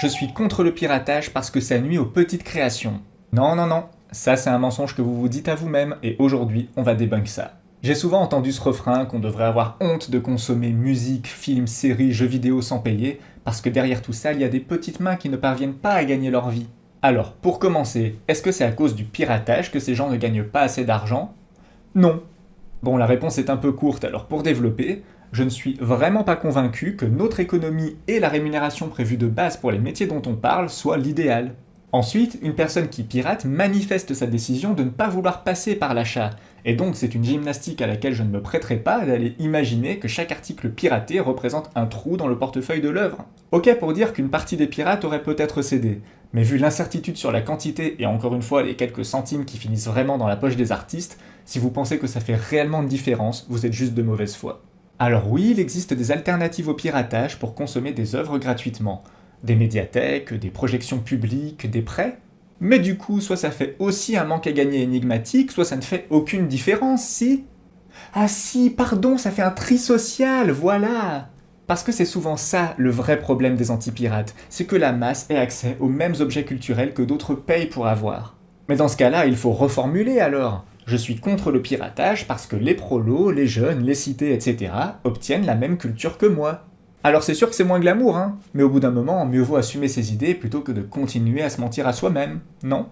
Je suis contre le piratage parce que ça nuit aux petites créations. Non, non, non, ça c'est un mensonge que vous vous dites à vous-même et aujourd'hui on va débunk ça. J'ai souvent entendu ce refrain qu'on devrait avoir honte de consommer musique, films, séries, jeux vidéo sans payer, parce que derrière tout ça il y a des petites mains qui ne parviennent pas à gagner leur vie. Alors, pour commencer, est-ce que c'est à cause du piratage que ces gens ne gagnent pas assez d'argent? Non. Bon, la réponse est un peu courte, alors pour développer, je ne suis vraiment pas convaincu que notre économie et la rémunération prévue de base pour les métiers dont on parle soient l'idéal. Ensuite, une personne qui pirate manifeste sa décision de ne pas vouloir passer par l'achat, et donc c'est une gymnastique à laquelle je ne me prêterai pas d'aller imaginer que chaque article piraté représente un trou dans le portefeuille de l'œuvre. Ok pour dire qu'une partie des pirates aurait peut-être cédé, mais vu l'incertitude sur la quantité et encore une fois les quelques centimes qui finissent vraiment dans la poche des artistes, si vous pensez que ça fait réellement de différence, vous êtes juste de mauvaise foi. Alors oui, il existe des alternatives au piratage pour consommer des œuvres gratuitement. Des médiathèques, des projections publiques, des prêts. Mais du coup, soit ça fait aussi un manque à gagner énigmatique, soit ça ne fait aucune différence, si. Ah si, pardon, ça fait un tri social, voilà. Parce que c'est souvent ça le vrai problème des antipirates, c'est que la masse ait accès aux mêmes objets culturels que d'autres payent pour avoir. Mais dans ce cas-là, il faut reformuler alors. Je suis contre le piratage parce que les prolos, les jeunes, les cités, etc. obtiennent la même culture que moi. Alors c'est sûr que c'est moins glamour, hein, mais au bout d'un moment, mieux vaut assumer ses idées plutôt que de continuer à se mentir à soi-même, non?